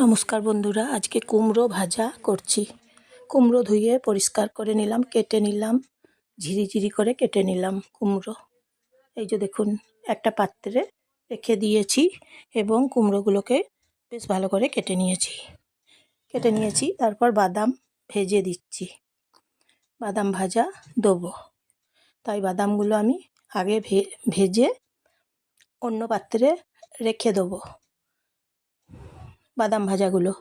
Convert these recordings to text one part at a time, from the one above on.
নমস্কার বন্ধুরা, আজকে কুমড়ো ভাজা করছি। কুমড়ো ধুয়ে পরিষ্কার করে নিলাম, কেটে নিলাম, ঝিরিঝিরি করে কেটে নিলাম কুমড়ো। এই যে দেখুন, একটা পাত্রে রেখে দিয়েছি এবং কুমড়োগুলোকে বেশ ভালো করে কেটে নিয়েছি। তারপর বাদাম ভেজে দিচ্ছি। বাদাম ভাজা দেবো, তাই বাদামগুলো আমি আগে ভেজে অন্য পাত্রে রেখে দেবো বাদাম ভাজাগুলো।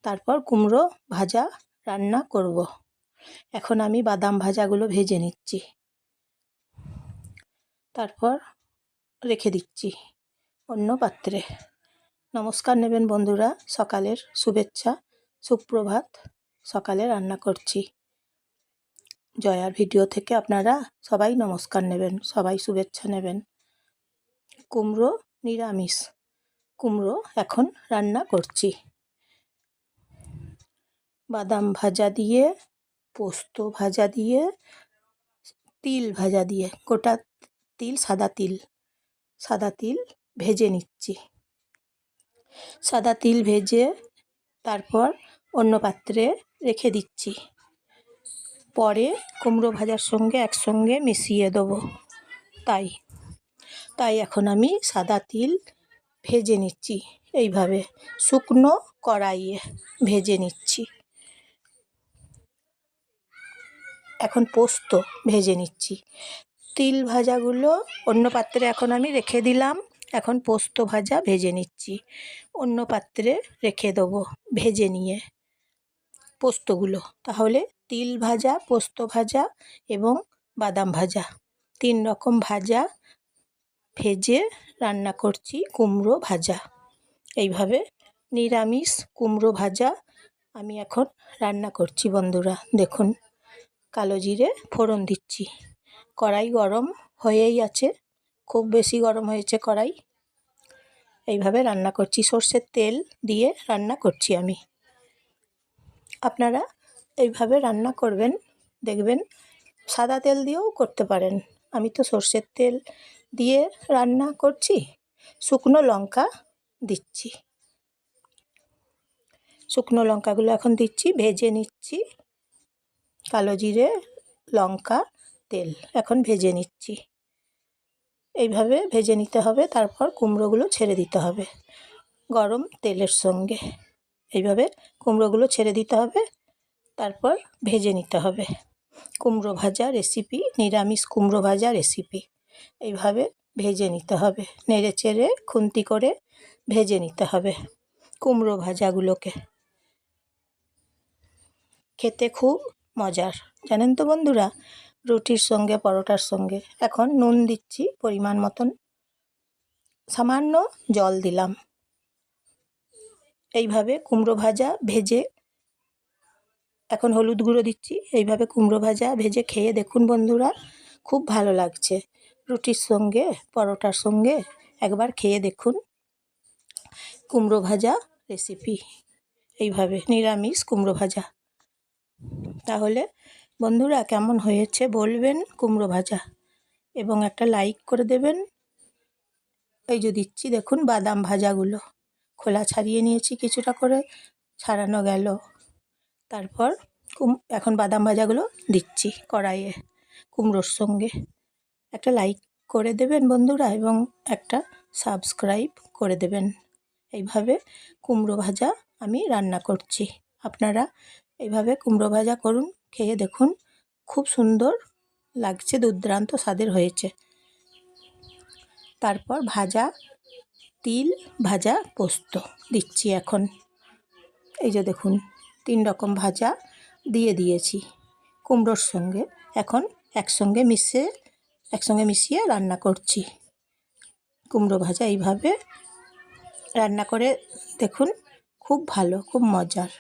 তারপর কুমড়ো ভাজা রান্না করব। এখন আমি বাদাম ভাজাগুলো ভেজে নিচ্ছি, তারপর রেখে দিচ্ছি অন্য পাত্রে। নমস্কার নেবেন বন্ধুরা, সকালের শুভেচ্ছা, সুপ্রভাত। সকালে রান্না করছি। জয়ার ভিডিও থেকে আপনারা সবাই নমস্কার নেবেন, সবাই শুভেচ্ছা নেবেন। কুমড়ো নিরামিষ কুমড়ো এখন রান্না করছি। বাদাম ভাজা দিয়ে, পোস্ত ভাজা দিয়ে, তিল ভাজা দিয়ে, গোটা তিল, সাদা তিল ভেজে নিচ্ছি। সাদা তিল ভেজে তারপর অন্য পাত্রে রেখে দিচ্ছি। পরে কুমড়ো ভাজার সঙ্গে একসঙ্গে মিশিয়ে দেবো। তাই এখন আমি সাদা তিল ভেজে নিচ্ছি, এইভাবে শুকনো কড়াইয়ে ভেজে নিচ্ছি। এখন পোস্ত ভেজে নিচ্ছি। তিল ভাজাগুলো অন্য পাত্রে এখন আমি রেখে দিলাম। এখন পোস্ত ভাজা ভেজে নিচ্ছি, অন্য পাত্রে রেখে দেবো ভেজে নিয়ে পোস্তগুলো। তাহলে তিল ভাজা, পোস্ত ভাজা এবং বাদাম ভাজা, 3 রকম ভাজা ভেজে রান্না করছি কুমড়ো ভাজা। এইভাবে নিরামিষ কুমড়ো ভাজা আমি এখন রান্না করছি বন্ধুরা। দেখুন, কালো জিরে ফোড়ন দিচ্ছি। কড়াই গরম হয়েই আছে, খুব বেশি গরম হয়েছে কড়াই। এইভাবে রান্না করছি, সর্ষের তেল দিয়ে রান্না করছি আমি। আপনারা এইভাবে রান্না করবেন, দেখবেন সাদা তেল দিয়েও করতে পারেন। আমি তো সর্ষের তেল দিয়ে রান্না করছি। শুকনো লঙ্কা দিচ্ছি, শুকনো লঙ্কাগুলো এখন দিচ্ছি, ভেজে নিচ্ছি। কালো জিরে, লঙ্কা, তেল এখন ভেজে নিচ্ছি। এইভাবে ভেজে নিতে হবে, তারপর কুমড়োগুলো ছেড়ে দিতে হবে গরম তেলের সঙ্গে। এইভাবে কুমড়োগুলো ছেড়ে দিতে হবে, তারপর ভেজে নিতে হবে। কুমড়ো ভাজা রেসিপি, নিরামিষ কুমড়ো ভাজা রেসিপি। এইভাবে ভেজে নিতে হবে, নেড়ে চেড়ে খুন্তি করে ভেজে নিতে হবে কুমড়ো ভাজাগুলোকে। খেতে খুব মজার, জানেন তো বন্ধুরা, রুটির সঙ্গে, পরোটার সঙ্গে। এখন নুন দিচ্ছি পরিমাণ মতন, সামান্য জল দিলাম। এইভাবে কুমড়ো ভাজা ভেজে এখন হলুদ গুঁড়ো দিচ্ছি। এইভাবে কুমড়ো ভাজা ভেজে খেয়ে দেখুন বন্ধুরা, খুব ভালো লাগছে। রুটির সঙ্গে, পরোটার সঙ্গে একবার খেয়ে দেখুন কুমড়ো ভাজা রেসিপি, এইভাবে নিরামিষ কুমড়ো ভাজা। তাহলে বন্ধুরা কেমন হয়েছে বলবেন কুমড়ো ভাজা, এবং একটা লাইক করে দেবেন। এই যে দিচ্ছি দেখুন বাদাম ভাজাগুলো, খোলা ছাড়িয়ে নিয়েছি, কিছুটা করে ছাড়ানো গেল। তারপর এখন বাদাম ভাজাগুলো দিচ্ছি কড়াইয়ে কুমড়োর সঙ্গে। একটা লাইক করে দেবেন বন্ধুরা, এবং একটা সাবস্ক্রাইব করে দেবেন। এইভাবে কুমড়ো ভাজা আমি রান্না করছি। আপনারা এইভাবে কুমড়ো ভাজা করুন, খেয়ে দেখুন, খুব সুন্দর লাগছে, দুর্দান্ত স্বাদের হয়েছে। তারপর ভাজা তিল, ভাজা পোস্ত দিচ্ছি এখন। এই যে দেখুন, 3 রকম ভাজা দিয়ে দিয়েছি কুমড়োর সঙ্গে। এখন একসঙ্গে মিশিয়ে রান্না করছি কুমড়ো ভাজা। এইভাবে রান্না করে দেখুন, খুব ভালো, খুব মজার।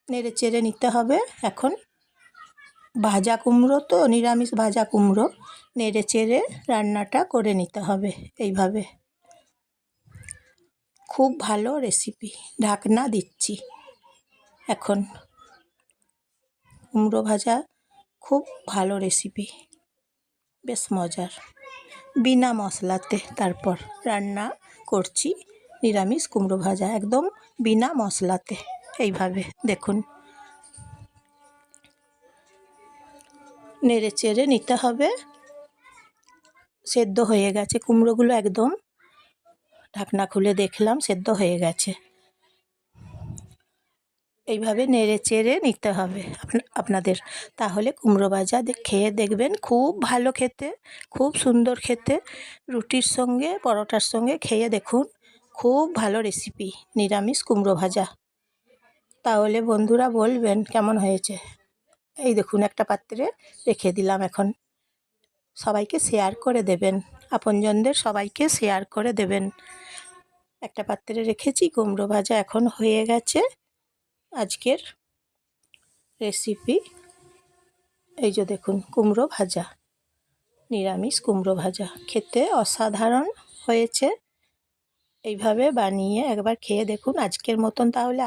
নেড়ে চেড়ে নিতে হবে। এখন ভাজা কুমড়ো তো, নিরামিষ ভাজা কুমড়ো, নেড়ে চেড়ে রান্নাটা করে নিতে হবে এইভাবে। খুব ভালো রেসিপি। ঢাকনা দিচ্ছি। এখন কুমড়ো ভাজা খুব ভালো রেসিপি, বেশ মজার, বিনা মশলাতে তারপর রান্না করছি নিরামিষ কুমড়ো ভাজা, একদম বিনা মশলাতে। এইভাবে দেখুন, নেড়ে চেড়ে নিতে হবে। সেদ্ধ হয়ে গেছে কুমড়োগুলো, একদম ঢাকনা খুলে দেখলাম সেদ্ধ হয়ে গেছে। এইভাবে নেড়ে চেড়ে নিতে হবে আপনাদের, তাহলে কুমড়ো ভাজা খেয়ে দেখবেন, খুব ভালো খেতে, খুব সুন্দর খেতে। রুটির সঙ্গে, পরোটার সঙ্গে খেয়ে দেখুন, খুব ভালো রেসিপি নিরামিষ কুমড়ো ভাজা। তাহলে বন্ধুরা বলবেন কেমন হয়েছে। এই দেখুন, একটা পাত্রে রেখে দিলাম। এখন সবাইকে শেয়ার করে দেবেন, আপনজনদের সবাইকে শেয়ার করে দেবেন। একটা পাত্রে রেখেছি, কুমড়ো ভাজা এখন হয়ে গেছে। আজকের রেসিপি এই যে দেখুন, কুমড়ো ভাজা, নিরামিষ কুমড়ো ভাজা, খেতে অসাধারণ হয়েছে। এইভাবে বানিয়ে একবার খেয়ে দেখুন। আজকের মতন তাহলে